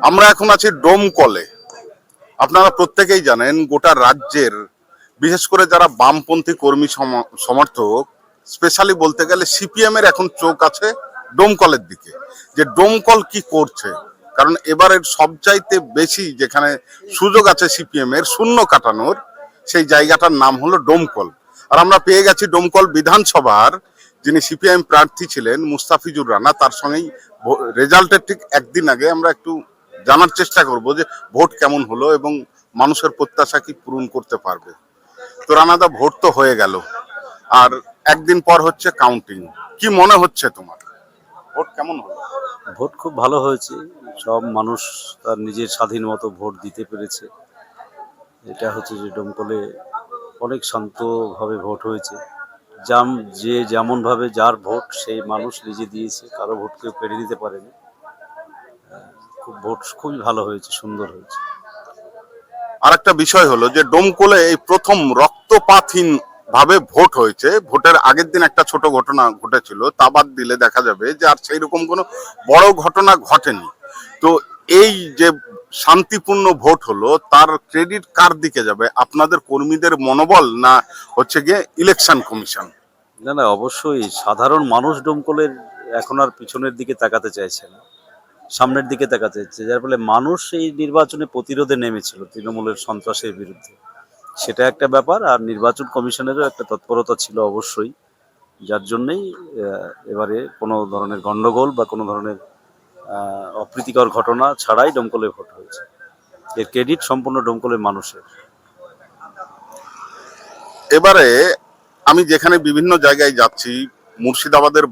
আমরা এখন আছি ডোমকলে। আপনারা প্রত্যেকেই জানেন গোটা রাজ্যের বিশেষ করে যারা বামপন্থী কর্মী সমর্থক, স্পেশালি বলতে গেলে সিপিএম এর এখন চোখ আছে ডোমকলের দিকে, যে ডোমকল কি করছে। কারণ এবারের সবচাইতে বেশি যেখানে সুযোগ আছে সিপিএম এর শূন্য কাটানোর, সেই জায়গাটার নাম হলো ডোমকল। আর আমরা পেয়ে গেছি ডোমকল বিধানসভার যিনি সিপিআইএম প্রার্থী ছিলেন মুস্তাফিজুর রানা, তার সঙ্গেই রেজাল্টের ঠিক একদিন আগে আমরা একটু জানার চেষ্টা করব যে ভোট কেমন হলো এবং মানুষের প্রত্যাশা কি পূরণ করতে পারবে। তো রানাদা, ভোট তো হয়ে গেল, আর একদিন পর হচ্ছে কাউন্টিং। কি মনে হচ্ছে তোমার, ভোট কেমন হলো? ভোট খুব ভালো হয়েছে। সব মানুষ তার নিজের স্বাধীন মতো ভোট দিতে পেরেছে। এটা হচ্ছে যে ডোমকলে অনেক শান্তভাবে ভোট হয়েছে। যে যেমনভাবে যার ভোট সেই মানুষ নিজে দিয়েছে, কারো ভোট কেউ কেড়ে নিতে পারেনি। ভোট খুবই ভালো হয়েছে, সুন্দর হয়েছে। আর একটা বিষয় হলো যে ডোমকলে এই প্রথম রক্তপাতহীন ভাবে ভোট হয়েছে। ভোটের আগের দিন একটা ছোট ঘটনা ঘটেছিল, তা বাদ দিলে দেখা যাবে যে আর সেই রকম কোনো বড় ঘটনা ঘটেনি। তো এই যে শান্তিপূর্ণ ভোট হলো, তার ক্রেডিট কার দিকে যাবে? আপনাদের কর্মীদের মনোবল, না হচ্ছে গিয়ে ইলেকশন কমিশন? না না, অবশ্যই সাধারণ মানুষ ডোমকলের এখন আর পিছনের দিকে তাকাতে চাইছে না, সামনের দিকে তাকাতে চাইছে। যার ফলে মানুষ এই নির্বাচনে প্রতিরোধে নেমেছিল তৃণমূলের সন্ত্রাসের বিরুদ্ধে। সেটা একটা ব্যাপার। আর নির্বাচন কমিশনেরও একটা তৎপরতা ছিল অবশ্যই, যার জন্যেই এবারে কোনো ধরনের গন্ডগোল বা কোনো ধরনের অপ্রীতিকর ঘটনা ছাড়াই ডোমকলে ভোট হয়েছে। এর ক্রেডিট সম্পূর্ণ ডোমকলের মানুষের। এবারে আমি যেখানে বিভিন্ন জায়গায় যাচ্ছি, মুর্শিদাবাদের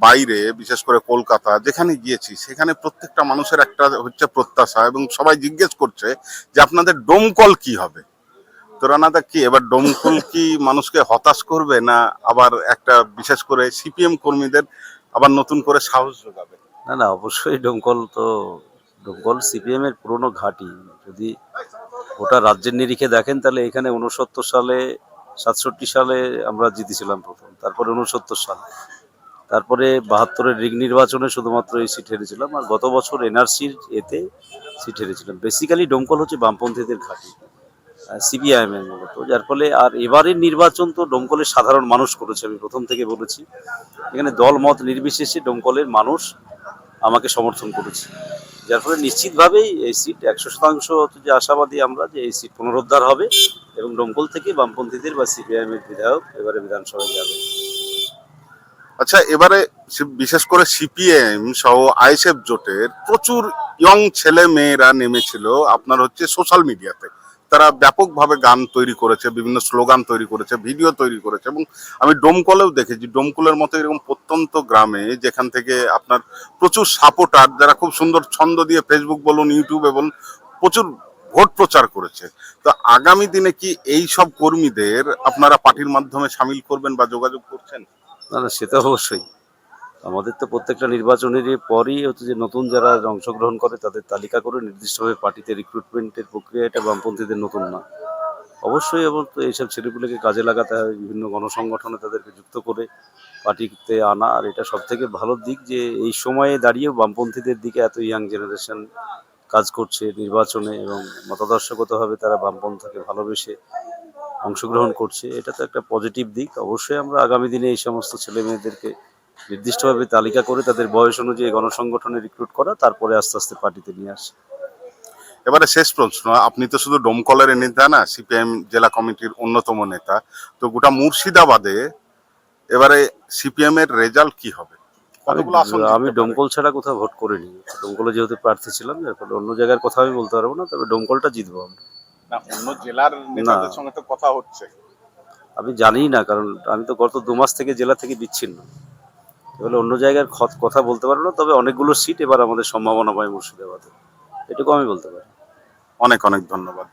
বাইরে বিশেষ করে কলকাতা যেখানে গিয়েছি, সেখানে প্রত্যেকটা মানুষের একটা হচ্ছে প্রত্যাশা, এবং সবাই জিজ্ঞেস করছে যে আপনাদের ডোমকল কি হবে। তো রানাদা, কি এবার ডোমকল কি মানুষকে হতাশ করবে, না আবার একটা বিশেষ করে সিপিএম কর্মীদের আবার নতুন করে সাহস যোগাবে? না না, অবশ্যই ডোমকল সিপিএম এর পুরনো ঘাঁটি। যদি গোটা রাজ্যের নিরিখে দেখেন তাহলে এখানে 69 সালে, 67 সালে আমরা জিতেছিলাম প্রথম, তারপরে 69 সাল, তারপরে 72-এর রিগ নির্বাচনে শুধুমাত্র এই সিট হেরেছিলাম, আর গত বছর এনআরসির এতে সিট হেরেছিলাম। বেসিক্যালি ডোমকল হচ্ছে বামপন্থীদের ঘাঁটি, সিপিআইএম এর মূলত। যার ফলে আর এবারের নির্বাচন তো ডোমকলের সাধারণ মানুষ করেছে, আমি প্রথম থেকে বলেছি। এখানে দল মত নির্বিশেষে ডোমকলের মানুষ আমাকে সমর্থন করেছে। যার ফলে নিশ্চিতভাবেই এই সিট 100% যে আশাবাদী আমরা যে এই সিট পুনরুদ্ধার হবে এবং ডোমকল থেকে বামপন্থীদের বা সিপিআইএম এর বিধায়ক এবারে বিধানসভায় যাবে। আচ্ছা, এবারে বিশেষ করে সিপিএম সহ আইএসএফ জোটের প্রচুর ইয়ং ছেলে মেয়েরা নেমেছিল আপনার হচ্ছে সোশ্যাল মিডিয়াতে। তারা ব্যাপকভাবে গান তৈরি করেছে, বিভিন্ন স্লোগান তৈরি করেছে, ভিডিও তৈরি করেছে, এবং আমি ডোমকলেও দেখেছি ডোমকলের মতো এরকম প্রত্যন্ত গ্রামে যেখান থেকে আপনার প্রচুর সাপোর্টার যারা খুব সুন্দর ছন্দ দিয়ে ফেসবুক বলুন, ইউটিউবে বলুন, প্রচুর ভোট প্রচার করেছে। তো আগামী দিনে কি এই সব কর্মীদের আপনারা পার্টির মাধ্যমে সামিল করবেন বা যোগাযোগ করছেন? না না, সে তো অবশ্যই। আমাদের তো প্রত্যেকটা নির্বাচনের পরই হচ্ছে যে নতুন যারা অংশগ্রহণ করে তাদের তালিকা করে নির্দিষ্টভাবে পার্টিতে রিক্রুটমেন্টের প্রক্রিয়া, এটা বামপন্থীদের নতুন না। অবশ্যই এবং তো এইসব ছেলেপুলেকে কাজে লাগাতে হয়, বিভিন্ন গণসংগঠনে তাদেরকে যুক্ত করে পার্টিতে আনা। আর এটা সব থেকে ভালো দিক যে এই সময়ে দাঁড়িয়েও বামপন্থীদের দিকে এত ইয়াং জেনারেশন কাজ করছে নির্বাচনে, এবং মতাদর্শগতভাবে তারা বামপন্থাকে ভালোবেসে অংশগ্রহণ করছে। এটা তো একটা পজিটিভ দিক। অবশ্যই আমরা আগামী দিনে এই সমস্ত ছেলে মেয়েদেরকে নির্দিষ্টভাবে তালিকা করে তাদের বয়স অনুযায়ী গণসংগঠনে রিক্রুট করা, তারপরে আস্তে আস্তে পার্টিতে নিয়ে আসে। এবারে শেষ প্রশ্ন, আপনি তো শুধু ডোমকলের নেতা না, সিপিআইএম জেলা কমিটির অন্যতম নেতা। তো গোটা মুর্শিদাবাদে এবারে সিপিএম এর রেজাল্ট কি হবে? আমি কতগুলো আসন আমি জিততে পারে? ডোমকল ছাড়া কোথাও ভোট করিনি। ডোমকলে যেহেতু প্রার্থী ছিলাম, যার ফলে অন্য জায়গার কথা আমি বলতে পারবো না, তবে ডোমকলটা জিতবো আমরা। না, অন্য জেলার না, নেতাদের সঙ্গে তো কথা হচ্ছে। আমি জানি না, কারণ আমি তো গত 2 মাস থেকে জেলা থেকে বিচ্ছিন্ন। এবারে অন্য জায়গার কথা বলতে পারবো না, তবে অনেকগুলো সিট এবার আমাদের সম্ভাবনা পায় মুর্শিদাবাদে, এটুকু আমি বলতে পারি। অনেক অনেক ধন্যবাদ।